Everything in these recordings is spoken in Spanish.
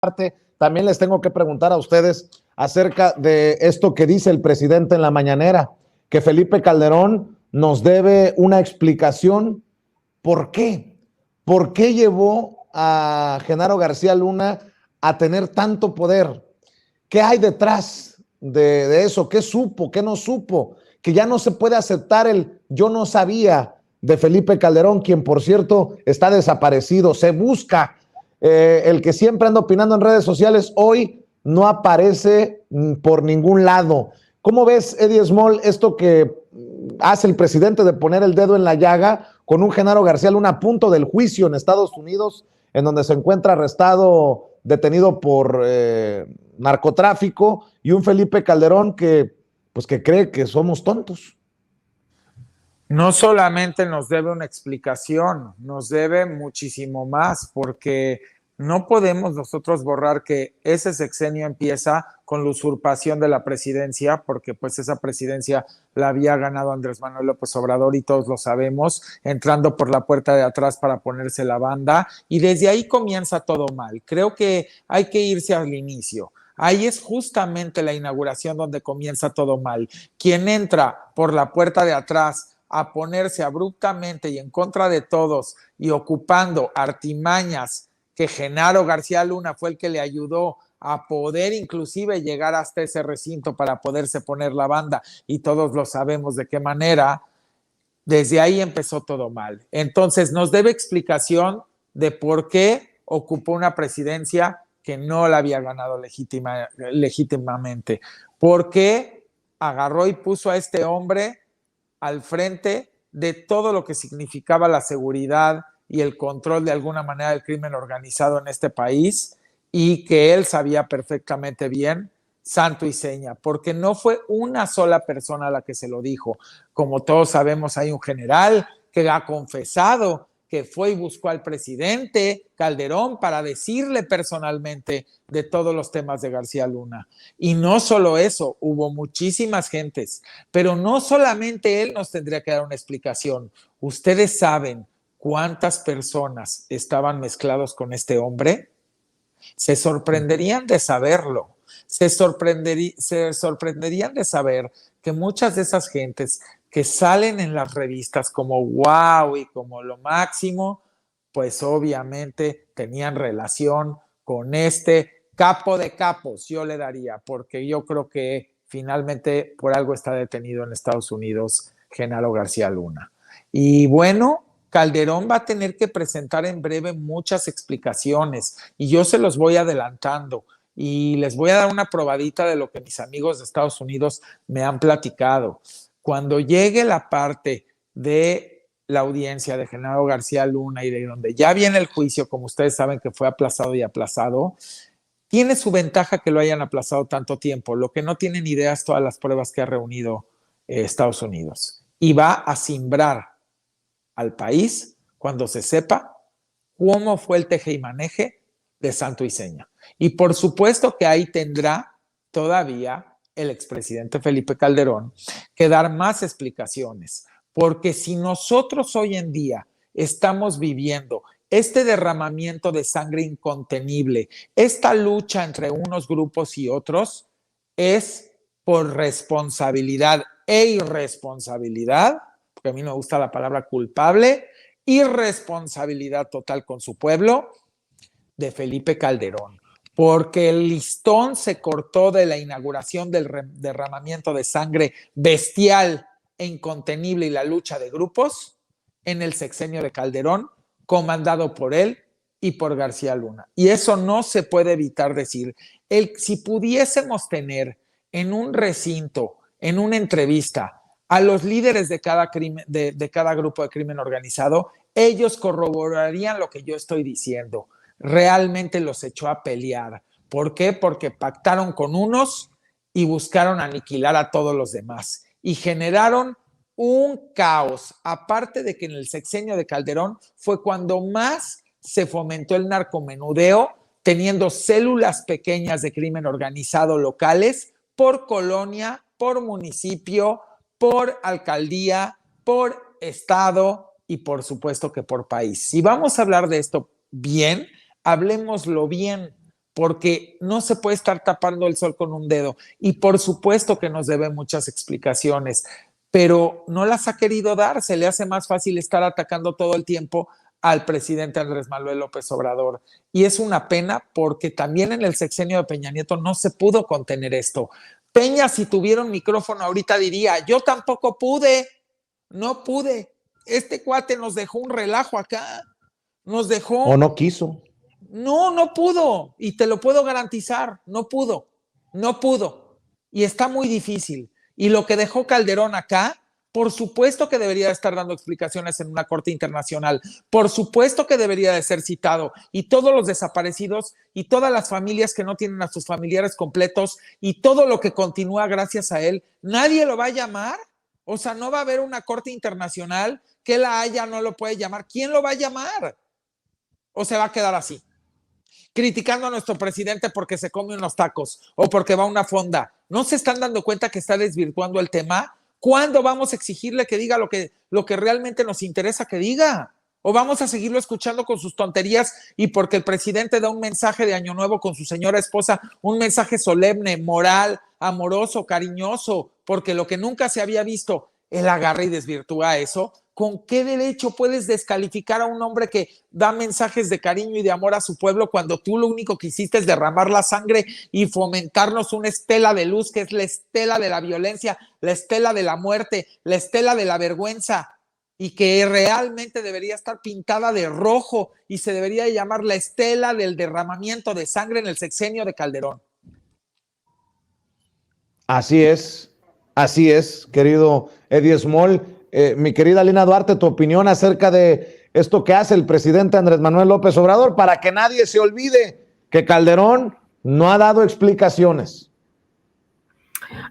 parte, también les tengo que preguntar a ustedes acerca de esto que dice el presidente en la mañanera, que Felipe Calderón nos debe una explicación. ¿Por qué? ¿Por qué llevó a Genaro García Luna a tener tanto poder? ¿Qué hay detrás de eso? ¿Qué supo? ¿Qué no supo? Que ya no se puede aceptar el yo no sabía de Felipe Calderón, quien por cierto está desaparecido. Se busca. El que siempre anda opinando en redes sociales hoy no aparece por ningún lado. ¿Cómo ves, Eddie Small, esto que hace el presidente de poner el dedo en la llaga con un Genaro García Luna a punto del juicio en Estados Unidos, en donde se encuentra arrestado, detenido por narcotráfico, y un Felipe Calderón que, pues, que cree que somos tontos? No solamente nos debe una explicación, nos debe muchísimo más, porque no podemos nosotros borrar que ese sexenio empieza con la usurpación de la presidencia, porque pues esa presidencia la había ganado Andrés Manuel López Obrador y todos lo sabemos, entrando por la puerta de atrás para ponerse la banda, y desde ahí comienza todo mal. Creo que hay que irse al inicio. Ahí es justamente la inauguración donde comienza todo mal. Quien entra por la puerta de atrás a ponerse abruptamente y en contra de todos y ocupando artimañas que Genaro García Luna fue el que le ayudó a poder inclusive llegar hasta ese recinto para poderse poner la banda, y todos lo sabemos de qué manera. Desde ahí empezó todo mal. Entonces nos debe explicación de por qué ocupó una presidencia que no la había ganado legítimamente. ¿Por qué agarró y puso a este hombre al frente de todo lo que significaba la seguridad y el control de alguna manera del crimen organizado en este país, y que él sabía perfectamente bien, santo y seña, porque no fue una sola persona a la que se lo dijo? Como todos sabemos, hay un general que ha confesado que fue y buscó al presidente Calderón para decirle personalmente de todos los temas de García Luna. Y no solo eso, hubo muchísimas gentes, pero no solamente él nos tendría que dar una explicación. ¿Ustedes saben cuántas personas estaban mezclados con este hombre? Se sorprenderían de saberlo. Se sorprenderían de saber que muchas de esas gentes que salen en las revistas como wow y como lo máximo, pues obviamente tenían relación con este capo de capos, yo le daría, porque yo creo que finalmente por algo está detenido en Estados Unidos Genaro García Luna. Y bueno, Calderón va a tener que presentar en breve muchas explicaciones, y yo se los voy adelantando y les voy a dar una probadita de lo que mis amigos de Estados Unidos me han platicado. Cuando llegue la parte de la audiencia de Genaro García Luna y de donde ya viene el juicio, como ustedes saben que fue aplazado y aplazado, tiene su ventaja que lo hayan aplazado tanto tiempo. Lo que no tienen idea es todas las pruebas que ha reunido Estados Unidos, y va a simbrar al país cuando se sepa cómo fue el teje y maneje de santo y seña. Y por supuesto que ahí tendrá todavía el expresidente Felipe Calderón que dar más explicaciones, porque si nosotros hoy en día estamos viviendo este derramamiento de sangre incontenible, esta lucha entre unos grupos y otros, es por responsabilidad e irresponsabilidad, porque a mí no me gusta la palabra culpable, irresponsabilidad total con su pueblo, de Felipe Calderón, porque el listón se cortó de la inauguración del derramamiento de sangre bestial e incontenible y la lucha de grupos en el sexenio de Calderón, comandado por él y por García Luna. Y eso no se puede evitar decir. Si pudiésemos tener en un recinto, en una entrevista, a los líderes de cada grupo de crimen organizado, ellos corroborarían lo que yo estoy diciendo. Realmente los echó a pelear. ¿Por qué? Porque pactaron con unos y buscaron aniquilar a todos los demás y generaron un caos. Aparte de que en el sexenio de Calderón fue cuando más se fomentó el narcomenudeo, teniendo células pequeñas de crimen organizado locales por colonia, por municipio, por alcaldía, por estado y por supuesto que por país. Si vamos a hablar de esto bien, hablemoslo bien, porque no se puede estar tapando el sol con un dedo. Y por supuesto que nos debe muchas explicaciones, pero no las ha querido dar. Se le hace más fácil estar atacando todo el tiempo al presidente Andrés Manuel López Obrador. Y es una pena porque también en el sexenio de Peña Nieto no se pudo contener esto. Peña, si tuviera un micrófono ahorita diría, yo tampoco pude, no pude. Este cuate nos dejó un relajo acá, nos ¿O dejó, no quiso? no pudo, y te lo puedo garantizar, no pudo, no pudo. Y está muy difícil. Y lo que dejó Calderón acá, por supuesto que debería estar dando explicaciones en una corte internacional, por supuesto que debería de ser citado, y todos los desaparecidos y todas las familias que no tienen a sus familiares completos y todo lo que continúa gracias a él, nadie lo va a llamar. O sea, no va a haber una corte internacional que la haya, no lo puede llamar. ¿Quién lo va a llamar? ¿O se va a quedar así? Criticando a nuestro presidente porque se come unos tacos o porque va a una fonda. ¿No se están dando cuenta que está desvirtuando el tema? ¿Cuándo vamos a exigirle que diga lo que realmente nos interesa que diga? ¿O vamos a seguirlo escuchando con sus tonterías y porque el presidente da un mensaje de Año Nuevo con su señora esposa, un mensaje solemne, moral, amoroso, cariñoso, porque lo que nunca se había visto, él agarra y desvirtúa eso? ¿Con qué derecho puedes descalificar a un hombre que da mensajes de cariño y de amor a su pueblo cuando tú lo único que hiciste es derramar la sangre y fomentarnos una estela de luz que es la estela de la violencia, la estela de la muerte, la estela de la vergüenza, y que realmente debería estar pintada de rojo y se debería llamar la estela del derramamiento de sangre en el sexenio de Calderón? Así es, querido Eddie Small. Mi querida Lina Duarte, tu opinión acerca de esto que hace el presidente Andrés Manuel López Obrador para que nadie se olvide que Calderón no ha dado explicaciones.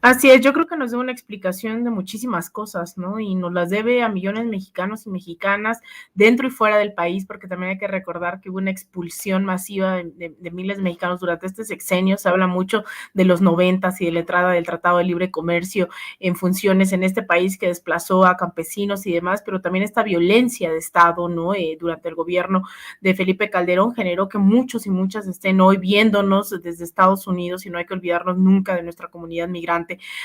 Así es, yo creo que nos debe una explicación de muchísimas cosas, ¿no? Y nos las debe a millones de mexicanos y mexicanas dentro y fuera del país, porque también hay que recordar que hubo una expulsión masiva de miles de mexicanos durante este sexenio. Se habla mucho de los 90s y de la entrada del Tratado de Libre Comercio en funciones en este país que desplazó a campesinos y demás, pero también esta violencia de Estado, ¿no? Durante el gobierno de Felipe Calderón generó que muchos y muchas estén hoy viéndonos desde Estados Unidos, y no hay que olvidarnos nunca de nuestra comunidad migrante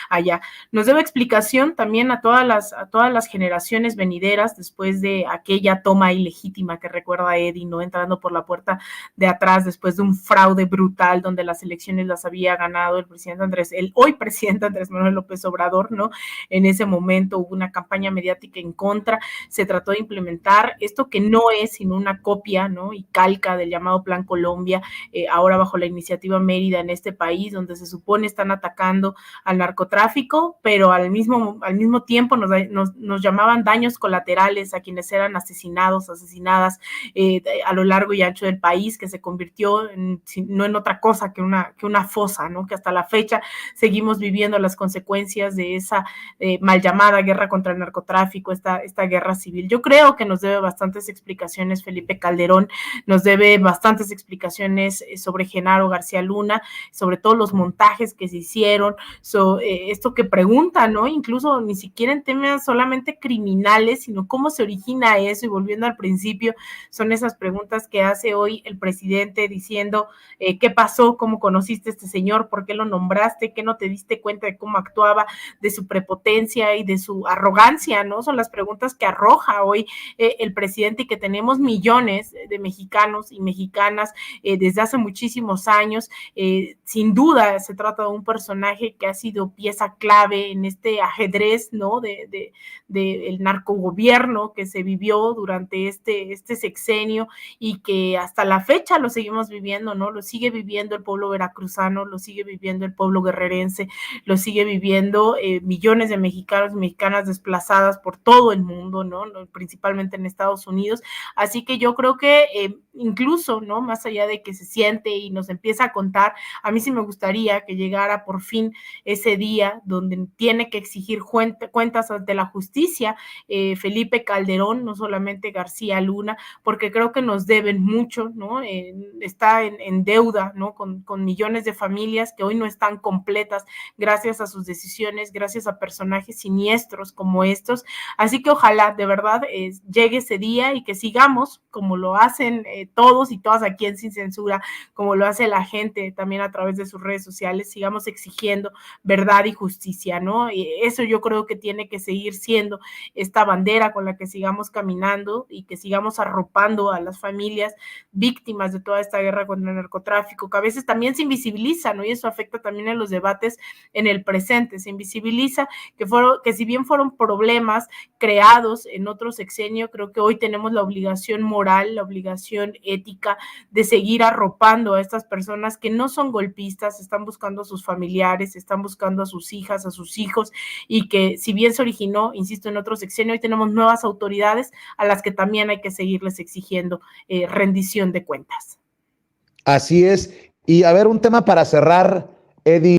allá. Nos debe explicación también a todas las generaciones venideras después de aquella toma ilegítima que recuerda Eddie, ¿no? Entrando por la puerta de atrás después de un fraude brutal donde las elecciones las había ganado el hoy presidente Andrés Manuel López Obrador, ¿no? En ese momento hubo una campaña mediática en contra, se trató de implementar esto que no es sino una copia, ¿no? Y calca del llamado Plan Colombia, ahora bajo la iniciativa Mérida en este país, donde se supone están atacando al narcotráfico, pero al mismo tiempo nos llamaban daños colaterales a quienes eran asesinados, asesinadas a lo largo y ancho del país, que se convirtió no en otra cosa que una fosa, ¿no? Que hasta la fecha seguimos viviendo las consecuencias de esa mal llamada guerra contra el narcotráfico, esta guerra civil. Yo creo que nos debe bastantes explicaciones Felipe Calderón, nos debe bastantes explicaciones sobre Genaro García Luna, sobre todos los montajes que se hicieron, esto que pregunta, ¿no? Incluso ni siquiera en temas solamente criminales, sino cómo se origina eso. Y volviendo al principio, son esas preguntas que hace hoy el presidente diciendo, ¿qué pasó? ¿Cómo conociste a este señor? ¿Por qué lo nombraste? ¿Qué no te diste cuenta de cómo actuaba, de su prepotencia y de su arrogancia, ¿no? Son las preguntas que arroja hoy el presidente, y que tenemos millones de mexicanos y mexicanas desde hace muchísimos años. Sin duda se trata de un personaje que ha sido pieza clave en este ajedrez, ¿no? De el narcogobierno que se vivió durante este sexenio, y que hasta la fecha lo seguimos viviendo, ¿no? Lo sigue viviendo el pueblo veracruzano, lo sigue viviendo el pueblo guerrerense, lo sigue viviendo millones de mexicanos y mexicanas desplazadas por todo el mundo, ¿no? Principalmente en Estados Unidos. Así que yo creo que incluso, ¿no? Más allá de que se siente y nos empieza a contar, a mí sí me gustaría que llegara por fin ese ese día donde tiene que exigir cuentas ante la justicia, Felipe Calderón, no solamente García Luna, porque creo que nos deben mucho, ¿no? Está en deuda, ¿no? Con millones de familias que hoy no están completas gracias a sus decisiones, gracias a personajes siniestros como estos. Así que ojalá de verdad llegue ese día y que sigamos, como lo hacen todos y todas aquí en Sin Censura, como lo hace la gente también a través de sus redes sociales, sigamos exigiendo verdad y justicia, ¿no? Y eso yo creo que tiene que seguir siendo esta bandera con la que sigamos caminando y que sigamos arropando a las familias víctimas de toda esta guerra contra el narcotráfico, que a veces también se invisibiliza, ¿no? Y eso afecta también en los debates en el presente, se invisibiliza que si bien fueron problemas creados en otro sexenio, creo que hoy tenemos la obligación moral, la obligación ética de seguir arropando a estas personas que no son golpistas, están buscando a sus familiares, están buscando a sus hijas, a sus hijos, y que si bien se originó, insisto, en otro sexenio, hoy tenemos nuevas autoridades a las que también hay que seguirles exigiendo rendición de cuentas. Así es. Y a ver, un tema para cerrar, Eddie.